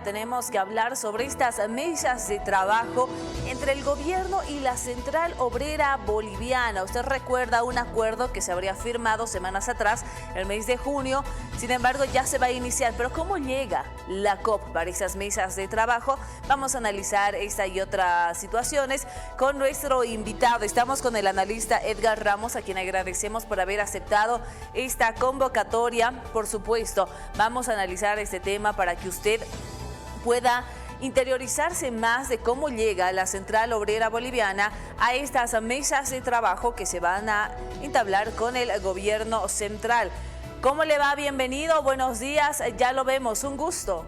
Tenemos que hablar sobre estas mesas de trabajo entre el gobierno y la Central Obrera Boliviana. Usted recuerda un acuerdo que se habría firmado semanas atrás, el mes de junio. Sin embargo, ya se va a iniciar. Pero ¿cómo llega la COP para esas mesas de trabajo? Vamos a analizar esta y otras situaciones con nuestro invitado. Estamos con el analista Edgar Ramos, a quien agradecemos por haber aceptado esta convocatoria. Por supuesto, vamos a analizar este tema para que usted pueda interiorizarse más de cómo llega la Central Obrera Boliviana a estas mesas de trabajo que se van a entablar con el gobierno central. ¿Cómo le va? Bienvenido, buenos días, ya lo vemos, un gusto.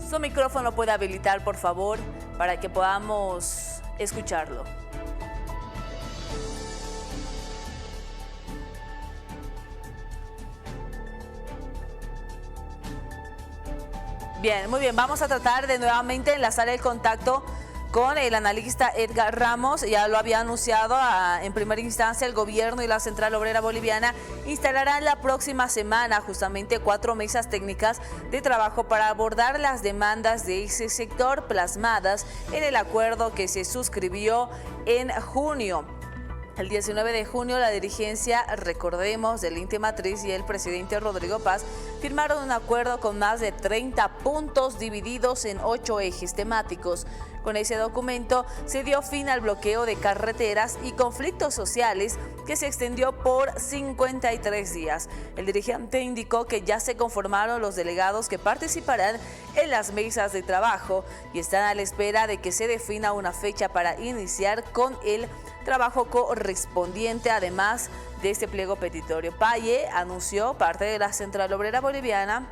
Su micrófono puede habilitar, por favor, para que podamos escucharlo. Bien, muy bien. Vamos a tratar de nuevamente enlazar el contacto con el analista Edgar Ramos. Ya lo había anunciado en primera instancia. El gobierno y la Central Obrera Boliviana instalarán la próxima semana justamente 4 mesas técnicas de trabajo para abordar las demandas de ese sector plasmadas en el acuerdo que se suscribió en junio. El 19 de junio, la dirigencia, recordemos, del Inti Matriz y el presidente Rodrigo Paz firmaron un acuerdo con más de 30 puntos divididos en 8 ejes temáticos. Con ese documento se dio fin al bloqueo de carreteras y conflictos sociales que se extendió por 53 días. El dirigente indicó que ya se conformaron los delegados que participarán en las mesas de trabajo y están a la espera de que se defina una fecha para iniciar con el trabajo correspondiente. Además de este pliego petitorio, Paye anunció, parte de la Central Obrera Boliviana,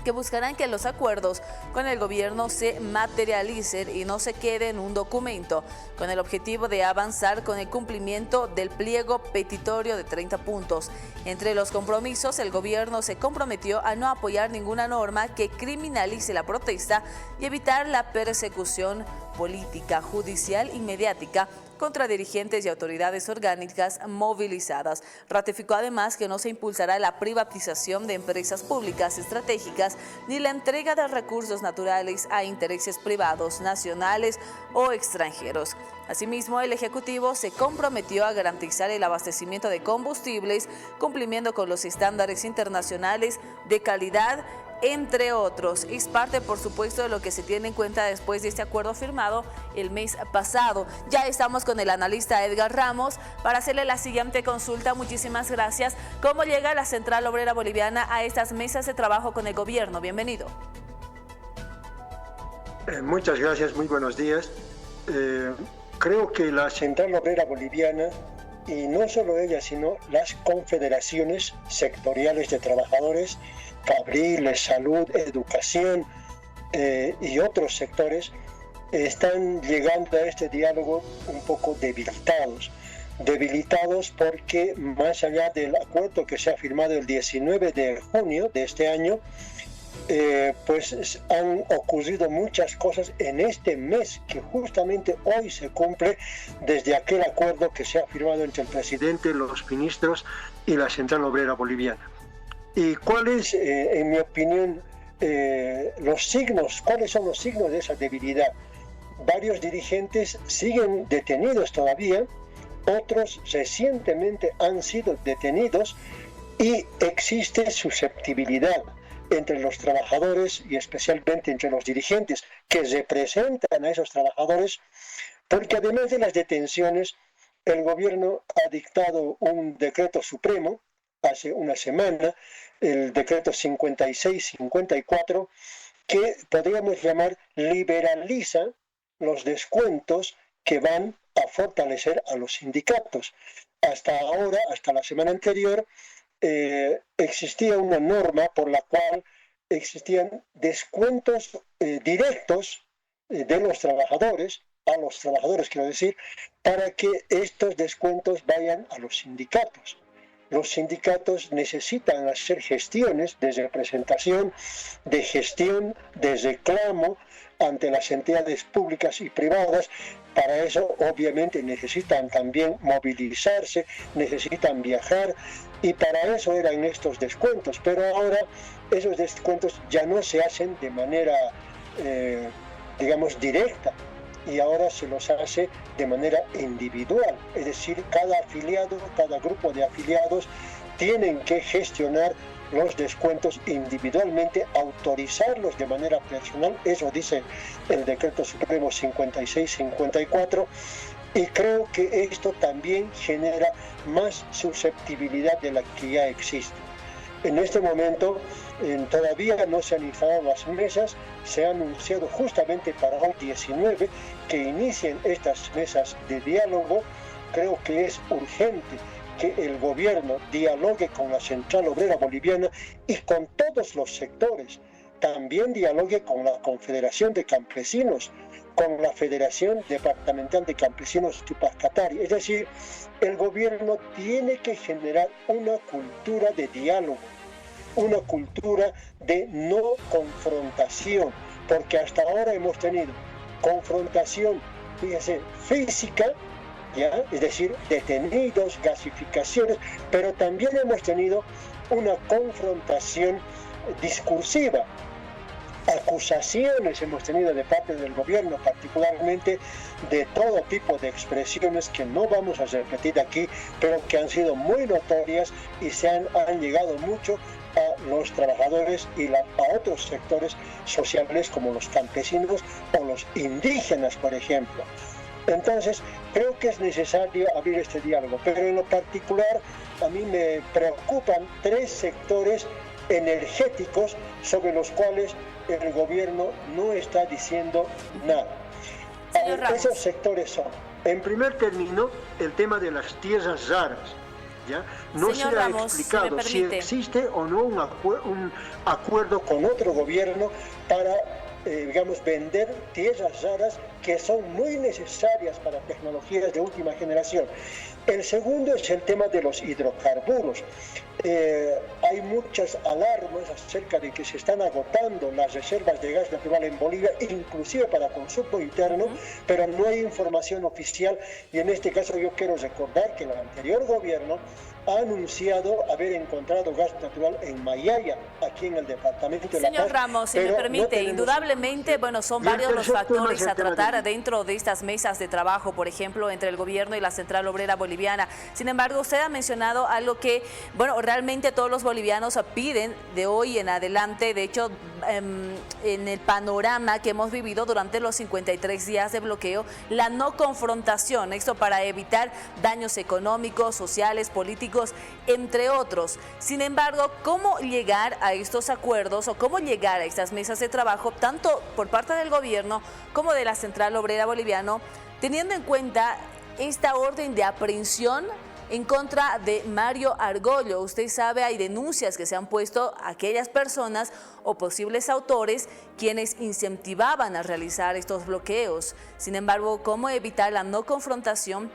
que buscarán que los acuerdos con el gobierno se materialicen y no se queden en un documento, con el objetivo de avanzar con el cumplimiento del pliego petitorio de 30 puntos. Entre los compromisos, el gobierno se comprometió a no apoyar ninguna norma que criminalice la protesta y evitar la persecución política, judicial y mediática contra dirigentes y autoridades orgánicas movilizadas. Ratificó además que no se impulsará la privatización de empresas públicas estratégicas ni la entrega de recursos naturales a intereses privados, nacionales o extranjeros. Asimismo, el Ejecutivo se comprometió a garantizar el abastecimiento de combustibles, cumplimiendo con los estándares internacionales de calidad, entre otros. Es parte, por supuesto, de lo que se tiene en cuenta después de este acuerdo firmado el mes pasado. Ya estamos con el analista Edgar Ramos para hacerle la siguiente consulta. Muchísimas gracias. ¿Cómo llega la Central Obrera Boliviana a estas mesas de trabajo con el gobierno? Bienvenido. Muchas gracias, muy buenos días. Creo que la Central Obrera Boliviana, y no solo ella, sino las confederaciones sectoriales de trabajadores, Fabriles, salud, educación y otros sectores, están llegando a este diálogo un poco debilitados porque más allá del acuerdo que se ha firmado el 19 de junio de este año, pues han ocurrido muchas cosas en este mes que justamente hoy se cumple desde aquel acuerdo que se ha firmado entre el presidente, los ministros y la Central Obrera Boliviana. ¿Y cuáles, en mi opinión, cuáles son los signos de esa debilidad? Varios dirigentes siguen detenidos todavía, otros recientemente han sido detenidos y existe susceptibilidad entre los trabajadores y especialmente entre los dirigentes que representan a esos trabajadores, porque además de las detenciones, el gobierno ha dictado un decreto supremo hace una semana, el decreto 56-54, que podríamos llamar liberaliza los descuentos que van a fortalecer a los sindicatos. Hasta ahora, hasta la semana anterior, existía una norma por la cual existían descuentos directos de los trabajadores, a los trabajadores quiero decir, para que estos descuentos vayan a los sindicatos. Los sindicatos necesitan hacer gestiones de representación, de gestión, de reclamo, ante las entidades públicas y privadas. Para eso obviamente necesitan también movilizarse, necesitan viajar, y para eso eran estos descuentos, pero ahora esos descuentos ya no se hacen de manera, digamos, directa, y ahora se los hace de manera individual, es decir, cada afiliado, cada grupo de afiliados tienen que gestionar los descuentos individualmente, autorizarlos de manera personal. Eso dice el Decreto Supremo 5654, y creo que esto también genera más susceptibilidad de la que ya existe. En este momento todavía no se han instalado las mesas, se ha anunciado justamente para hoy 19 que inicien estas mesas de diálogo. Creo que es urgente que el gobierno dialogue con la Central Obrera Boliviana y con todos los sectores. También dialogue con la Confederación de Campesinos, con la Federación Departamental de Campesinos Tupacatari. Es decir, el gobierno tiene que generar una cultura de diálogo, una cultura de no confrontación, porque hasta ahora hemos tenido confrontación, fíjense, física, ¿ya? Es decir, detenidos, gasificaciones, pero también hemos tenido una confrontación discursiva, acusaciones hemos tenido de parte del gobierno, particularmente de todo tipo de expresiones que no vamos a repetir aquí, pero que han sido muy notorias y han llegado mucho a los trabajadores y a otros sectores sociales como los campesinos o los indígenas, por ejemplo. Entonces, creo que es necesario abrir este diálogo, pero en lo particular a mí me preocupan tres sectores energéticos sobre los cuales el gobierno no está diciendo nada. Esos sectores son, en primer término, el tema de las tierras raras. ¿Ya? No se ha explicado si existe o no un acuerdo con otro gobierno para digamos, vender tierras raras que son muy necesarias para tecnologías de última generación. El segundo es el tema de los hidrocarburos. Hay muchas alarmas acerca de que se están agotando las reservas de gas natural en Bolivia, inclusive para consumo interno, pero no hay información oficial, y en este caso yo quiero recordar que el anterior gobierno ha anunciado haber encontrado gas natural en Mayaya, aquí en el departamento de La Paz. Señor Ramos, si me permite, indudablemente, bueno, son varios los factores a tratar dentro de estas mesas de trabajo, por ejemplo, entre el gobierno y la Central Obrera Boliviana. Sin embargo, usted ha mencionado algo que, bueno, realmente todos los bolivianos piden de hoy en adelante. De hecho, en el panorama que hemos vivido durante los 53 días de bloqueo, la no confrontación, esto para evitar daños económicos, sociales, políticos, entre otros. Sin embargo, ¿cómo llegar a estos acuerdos o cómo llegar a estas mesas de trabajo, tanto por parte del gobierno como de la Central Obrera Boliviana, teniendo en cuenta esta orden de aprehensión en contra de Mario Argollo? Usted sabe, hay denuncias que se han puesto a aquellas personas o posibles autores quienes incentivaban a realizar estos bloqueos. Sin embargo, ¿cómo evitar la no confrontación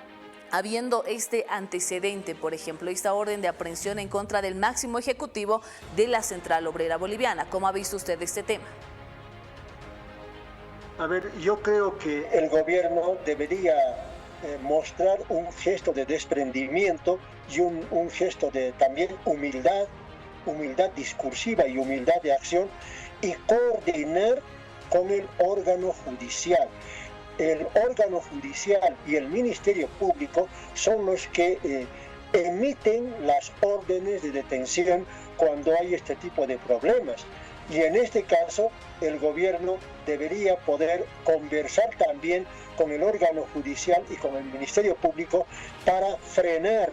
habiendo este antecedente, por ejemplo, esta orden de aprehensión en contra del máximo ejecutivo de la Central Obrera Boliviana? ¿Cómo ha visto usted este tema? A ver, yo creo que el gobierno debería mostrar un gesto de desprendimiento y un gesto de también humildad discursiva y humildad de acción, y coordinar con el órgano judicial. El órgano judicial y el Ministerio Público son los que emiten las órdenes de detención cuando hay este tipo de problemas. Y en este caso, el gobierno debería poder conversar también con el órgano judicial y con el Ministerio Público para frenar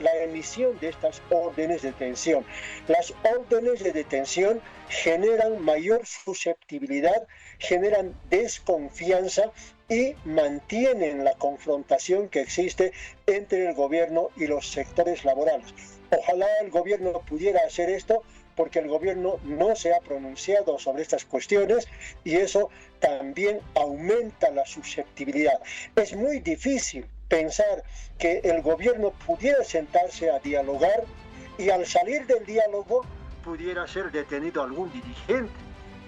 la emisión de estas órdenes de detención. Las órdenes de detención generan mayor susceptibilidad, generan desconfianza y mantienen la confrontación que existe entre el gobierno y los sectores laborales. Ojalá el gobierno pudiera hacer esto, porque el gobierno no se ha pronunciado sobre estas cuestiones y eso también aumenta la susceptibilidad. Es muy difícil pensar que el gobierno pudiera sentarse a dialogar y al salir del diálogo pudiera ser detenido algún dirigente.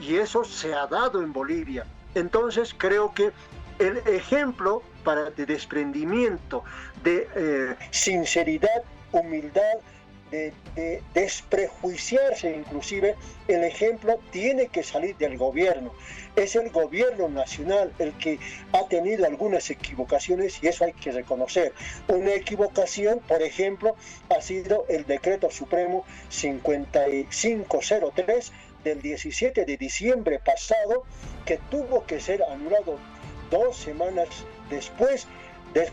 y eso se ha dado en Bolivia. Entonces creo que el ejemplo de desprendimiento, de sinceridad, humildad, de desprejuiciarse inclusive, el ejemplo tiene que salir del gobierno. Es el gobierno nacional el que ha tenido algunas equivocaciones y eso hay que reconocer. Una equivocación, por ejemplo, ha sido el decreto supremo 5503 del 17 de diciembre pasado, que tuvo que ser anulado 2 semanas después de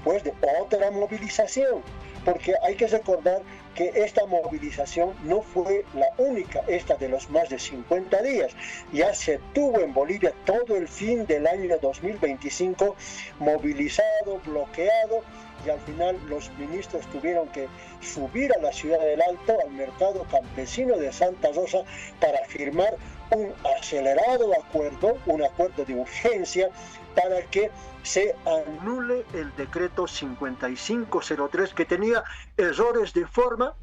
otra movilización, porque hay que recordar que esta movilización no fue la única, esta de los más de 50 días. Ya se tuvo en Bolivia todo el fin del año 2025 movilizado, bloqueado, y al final los ministros tuvieron que subir a la ciudad del Alto, al mercado campesino de Santa Rosa, para firmar un acelerado acuerdo, un acuerdo de urgencia, para que se anule el decreto 5503, que tenía errores de forma,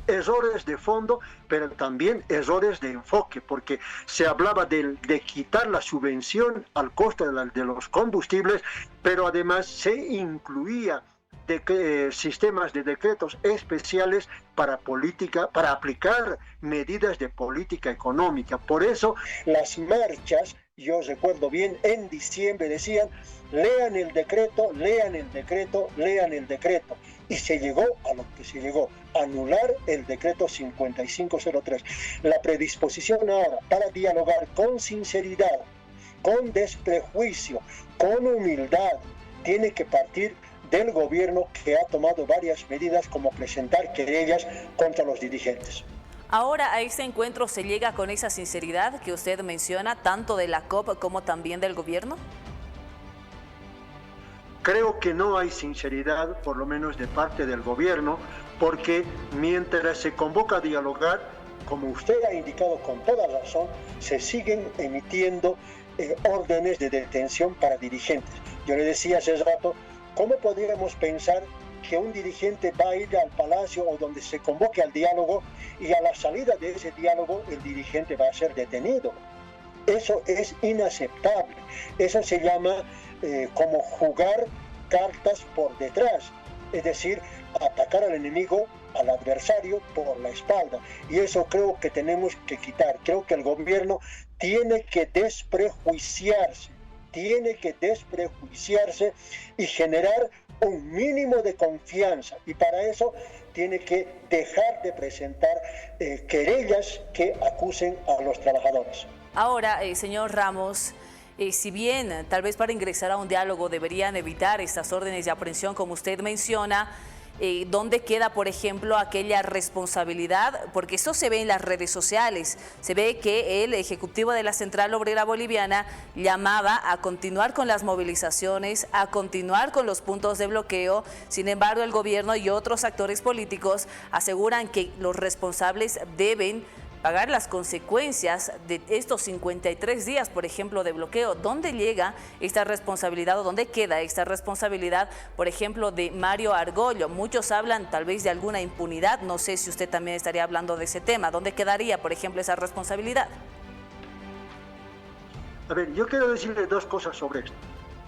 errores de fondo, pero también errores de enfoque, porque se hablaba de quitar la subvención al costo de los combustibles, pero además se incluía sistemas de decretos especiales para aplicar medidas de política económica. Por eso las marchas, yo recuerdo bien, en diciembre decían: lean el decreto, lean el decreto, lean el decreto. Y se llegó a lo que se llegó, anular el decreto 5503. La predisposición ahora para dialogar con sinceridad, con desprejuicio, con humildad, tiene que partir del gobierno, que ha tomado varias medidas, como presentar querellas contra los dirigentes. Ahora, a este encuentro se llega con esa sinceridad que usted menciona, tanto de la COP como también del gobierno. Creo que no hay sinceridad, por lo menos de parte del gobierno, porque mientras se convoca a dialogar, como usted ha indicado con toda razón, se siguen emitiendo órdenes de detención para dirigentes. Yo le decía hace rato, ¿cómo podríamos pensar que un dirigente va a ir al palacio o donde se convoque al diálogo y a la salida de ese diálogo el dirigente va a ser detenido? Eso es inaceptable. Eso se llama como jugar cartas por detrás, es decir, atacar al enemigo, al adversario por la espalda. Y eso creo que tenemos que quitar. Creo que el gobierno tiene que desprejuiciarse y generar un mínimo de confianza, y para eso tiene que dejar de presentar querellas que acusen a los trabajadores. Ahora, señor Ramos, si bien tal vez para ingresar a un diálogo deberían evitar estas órdenes de aprehensión como usted menciona, ¿dónde queda, por ejemplo, aquella responsabilidad? Porque eso se ve en las redes sociales. Se ve que el ejecutivo de la Central Obrera Boliviana llamaba a continuar con las movilizaciones, a continuar con los puntos de bloqueo. Sin embargo, el gobierno y otros actores políticos aseguran que los responsables deben pagar las consecuencias de estos 53 días, por ejemplo, de bloqueo. ¿Dónde llega esta responsabilidad o dónde queda esta responsabilidad, por ejemplo, de Mario Argollo? Muchos hablan tal vez de alguna impunidad, no sé si usted también estaría hablando de ese tema. ¿Dónde quedaría, por ejemplo, esa responsabilidad? A ver, yo quiero decirle dos cosas sobre esto.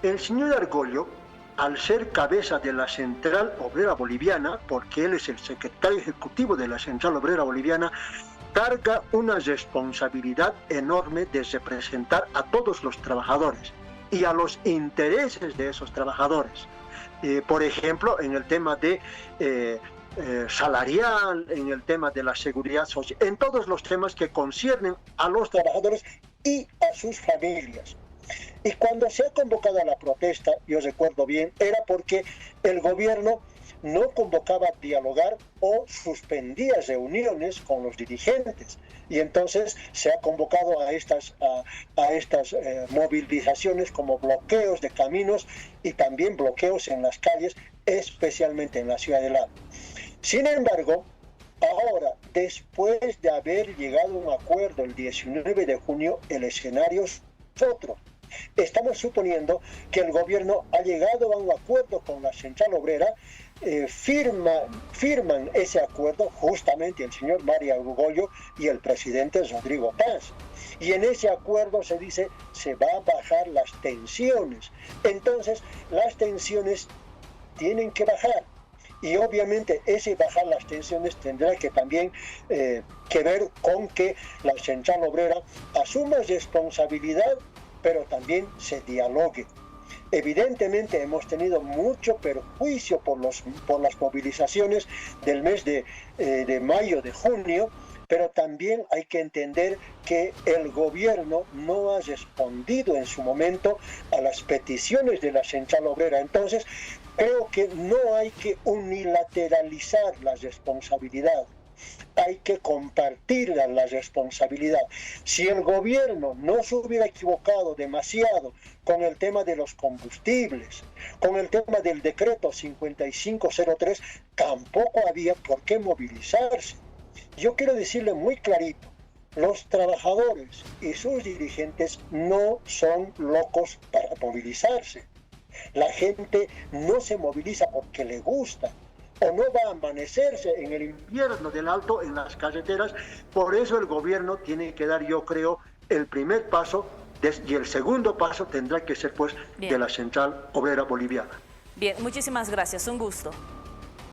El señor Argollo, al ser cabeza de la Central Obrera Boliviana, porque él es el secretario ejecutivo de la Central Obrera Boliviana, carga una responsabilidad enorme de representar a todos los trabajadores y a los intereses de esos trabajadores. Por ejemplo, en el tema de salarial, en el tema de la seguridad social, en todos los temas que conciernen a los trabajadores y a sus familias. Y cuando se ha convocado a la protesta, yo recuerdo bien, era porque el gobierno no convocaba a dialogar o suspendía reuniones con los dirigentes. Y entonces se ha convocado a estas movilizaciones como bloqueos de caminos y también bloqueos en las calles, especialmente en la ciudad de Lima. Sin embargo, ahora, después de haber llegado a un acuerdo el 19 de junio, el escenario es otro. Estamos suponiendo que el gobierno ha llegado a un acuerdo con la Central Obrera firman ese acuerdo justamente el señor Mario Argüello y el presidente Rodrigo Paz. Y en ese acuerdo se dice, se va a bajar las tensiones. Entonces, las tensiones tienen que bajar. Y obviamente ese bajar las tensiones tendrá que también que ver con que la Central Obrera asuma responsabilidad, pero también se dialogue. Evidentemente hemos tenido mucho perjuicio por las movilizaciones del mes de mayo, de junio, pero también hay que entender que el gobierno no ha respondido en su momento a las peticiones de la Central Obrera. Entonces, creo que no hay que unilateralizar la responsabilidad. Hay que compartir la responsabilidad. Si el gobierno no se hubiera equivocado demasiado con el tema de los combustibles, con el tema del decreto 5503, tampoco había por qué movilizarse. Yo quiero decirle muy clarito, los trabajadores y sus dirigentes no son locos para movilizarse. La gente no se moviliza porque le gusta, o no va a amanecerse en el invierno del Alto en las carreteras. Por eso el gobierno tiene que dar, yo creo, el primer paso, y el segundo paso tendrá que ser pues de la Central Obrera Boliviana. Bien, muchísimas gracias, un gusto.